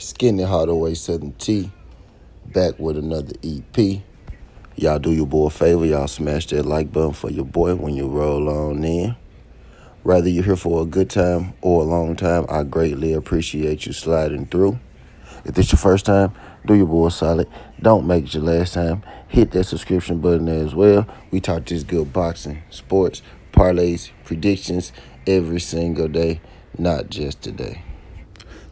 Skinny Hardaway Southern T, back with another EP. Y'all do your boy a favor, y'all smash that like button for your boy when you roll on in. Whether you're here for a good time or a long time, I greatly appreciate you sliding through. If this your first time, do your boy solid. Don't make it your last time. Hit that subscription button there as well. We talk this good boxing, sports, parlays, predictions every single day, not just today.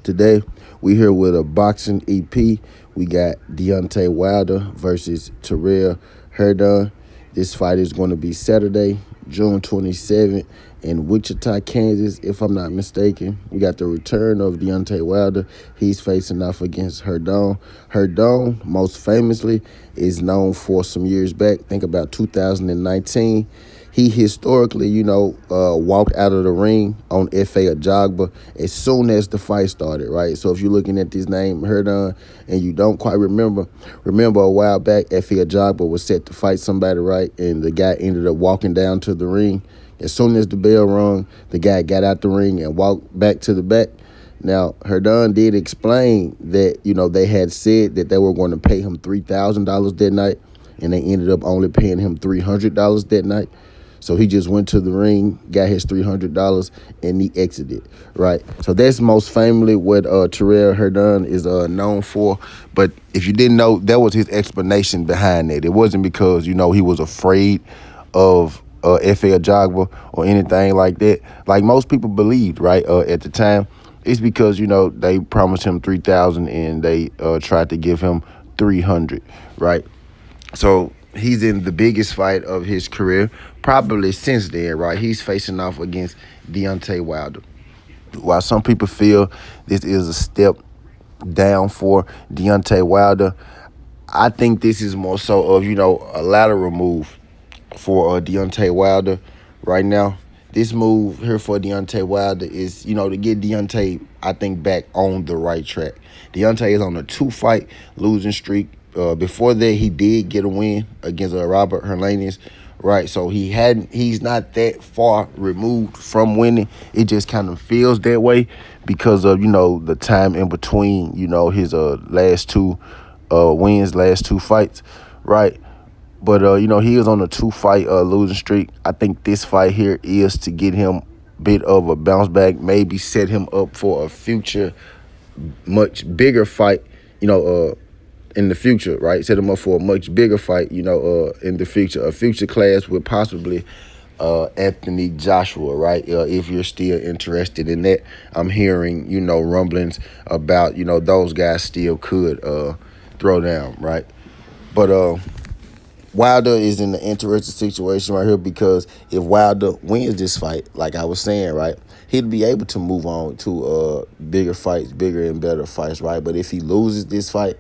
Today, we here with a boxing EP. We got Deontay Wilder versus Tyrrell Herndon. This fight is going to be Saturday, June 27th in Wichita, Kansas, if I'm not mistaken. We got the return of Deontay Wilder. He's facing off against Herndon. Herndon, most famously, is known for some years back, think about 2019. He historically, walked out of the ring on F.A. Ajagba as soon as the fight started, right? So if you're looking at this name, Herndon, and you don't quite remember a while back, F.A. Ajagba was set to fight somebody, right? And the guy ended up walking down to the ring. As soon as the bell rung, the guy got out the ring and walked back to the back. Now, Herndon did explain that, they had said that they were going to pay him $3,000 that night, and they ended up only paying him $300 that night. So he just went to the ring, got his $300, and he exited, right? So that's most famously what Tyrrell Herndon is known for. But if you didn't know, that was his explanation behind it. It wasn't because, he was afraid of F.A. Ajagba or anything like that. Like most people believed, right, at the time. It's because, they promised him $3,000 and they tried to give him $300, right? So he's in the biggest fight of his career, probably since then, right? He's facing off against Deontay Wilder. While some people feel this is a step down for Deontay Wilder, I think this is more so of, a lateral move for Deontay Wilder right now. This move here for Deontay Wilder is, to get Deontay, I think, back on the right track. Deontay is on a 2-fight losing streak. Before that, he did get a win against Robert Hernandez, right? So he's not that far removed from winning. It just kind of feels that way because of, the time in between, his last two wins, last two fights, right? But, he is on a 2-fight losing streak. I think this fight here is to get him a bit of a bounce back, maybe set him up for a future much bigger fight, in the future, right? Set him up for a much bigger fight, in the future. A future clash with possibly Anthony Joshua, right? If you're still interested in that. I'm hearing, rumblings about, those guys still could throw down, right? But Wilder is in an interesting situation right here because if Wilder wins this fight, like I was saying, right, he'd be able to move on to bigger fights, bigger and better fights, right? But if he loses this fight,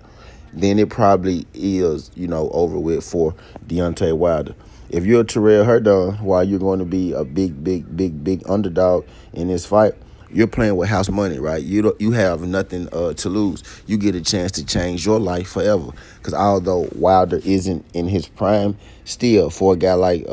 then it probably is, over with for Deontay Wilder. If you're a Tyrrell Herndon, while you're going to be a big underdog in this fight, you're playing with house money, right? You have nothing to lose. You get a chance to change your life forever. Because although Wilder isn't in his prime, still for a guy like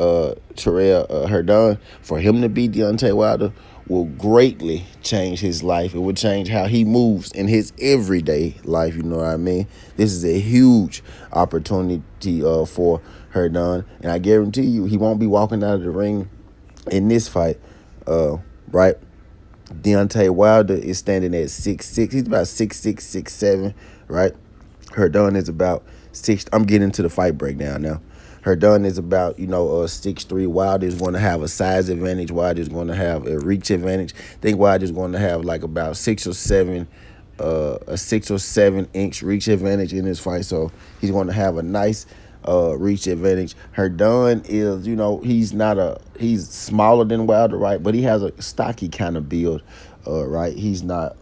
Tyrrell Herndon, for him to beat Deontay Wilder will greatly change his life. It will change how he moves in his everyday life. You know what I mean? This is a huge opportunity for Herndon, and I guarantee you, he won't be walking out of the ring in this fight, right? Deontay Wilder is standing at 6'6". He's about 6'6", 6'7", right? Herndon is about 6. I'm getting into the fight breakdown now. Herndon is about, 6'3". Wilder is going to have a size advantage. Wilder is going to have a reach advantage. I think Wilder is going to have like about a 6 or 7 inch reach advantage in this fight. So he's going to have a nice reach advantage. Herndon is, he's smaller than Wilder, right? But he has a stocky kind of build, right? He's not,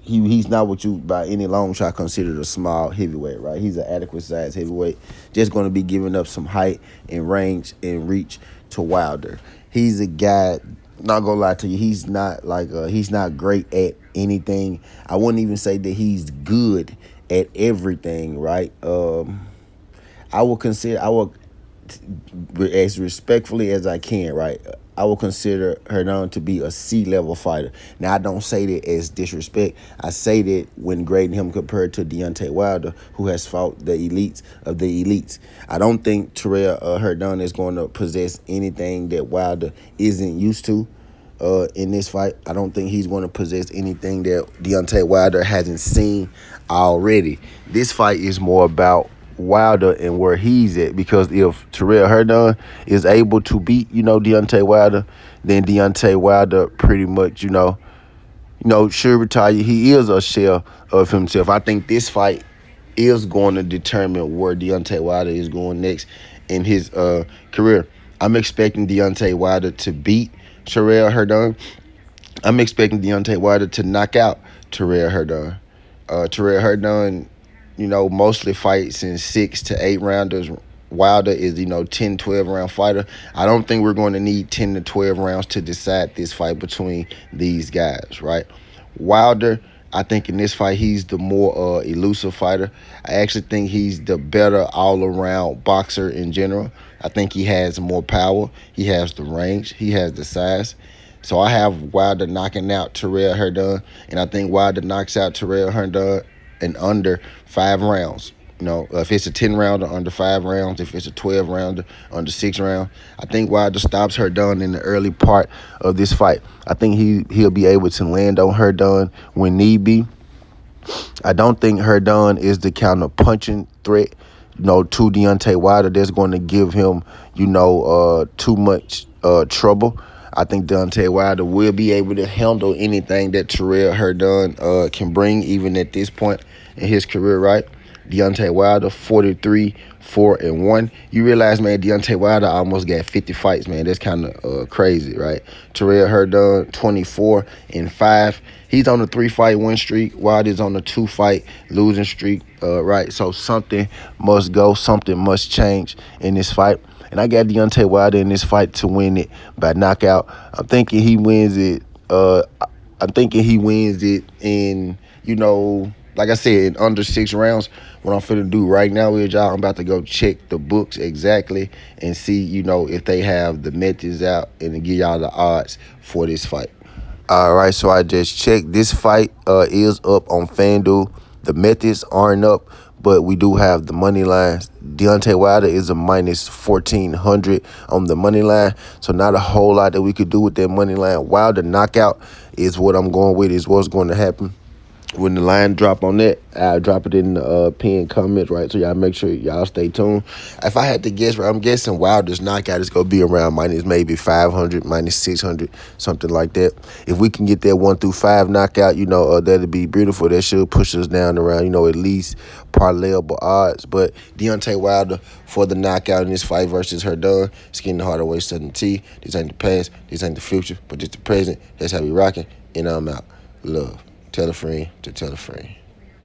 he's not what you by any long shot considered a small heavyweight, right? He's an adequate size heavyweight, just going to be giving up some height and range and reach to Wilder. He's a guy, not gonna lie to you, he's not he's not great at anything. I wouldn't even say that he's good at everything, right? I will, as respectfully as I can, right? I would consider Herndon to be a C-level fighter. Now, I don't say that as disrespect. I say that when grading him compared to Deontay Wilder, who has fought the elites of the elites. I don't think Tyrrell Herndon is going to possess anything that Wilder isn't used to in this fight. I don't think he's going to possess anything that Deontay Wilder hasn't seen already. This fight is more about Wilder and where he's at, because if Tyrrell Herndon is able to beat, Deontay Wilder, then Deontay Wilder pretty much, should retire. He is a shell of himself. I think this fight is going to determine where Deontay Wilder is going next in his career. I'm expecting Deontay Wilder to beat Tyrrell Herndon. I'm expecting Deontay Wilder to knock out Tyrrell Herndon. Tyrrell Herndon, mostly fights in 6 to 8 rounders. Wilder is, 10, 12 round fighter. I don't think we're going to need 10 to 12 rounds to decide this fight between these guys, right? Wilder, I think in this fight, he's the more elusive fighter. I actually think he's the better all-around boxer in general. I think he has more power. He has the range. He has the size. So I have Wilder knocking out Tyrrell Herndon, and I think Wilder knocks out Tyrrell Herndon in under 5 rounds. If it's a 10-rounder, under 5 rounds. If it's a 12-rounder, under 6 rounds. I think Wilder stops Herndon in the early part of this fight. I think he'll be able to land on Herndon when need be. I don't think Herndon is the counter-punching threat, to Deontay Wilder that's going to give him, too much trouble. I think Deontay Wilder will be able to handle anything that Tyrrell Herndon can bring, even at this point in his career, right? Deontay Wilder, 43-4-1. You realize, man, Deontay Wilder almost got 50 fights, man. That's kind of crazy, right? Tyrrell Herndon, 24-5. He's on a 3-fight win streak. Wilder's on a 2-fight losing streak, right? So something must go, something must change in this fight. And I got Deontay Wilder in this fight to win it by knockout. I'm thinking he wins it. In, like I said, in under 6 rounds. What I'm finna do right now is, y'all, I'm about to go check the books exactly and see, if they have the methods out and give y'all the odds for this fight. All right, so I just checked. This fight is up on FanDuel. The methods aren't up, but we do have the money lines. Deontay Wilder is a minus 1,400 on the money line, so not a whole lot that we could do with that money line. Wilder knockout is what I'm going with, is what's going to happen. When the line drop on that, I'll drop it in the pinned comments, right? So y'all make sure y'all stay tuned. If I had to guess, right, I'm guessing Wilder's knockout is going to be around minus maybe 500, minus 600, something like that. If we can get that 1 through 5 knockout, that'd be beautiful. That should push us down around, at least parlayable odds. But Deontay Wilder for the knockout in this fight versus Herndon. It's getting the harder way, TWTea. This ain't the past, this ain't the future, but just the present. That's how we rocking, and I'm out. Love. Tell a friend to tell a friend.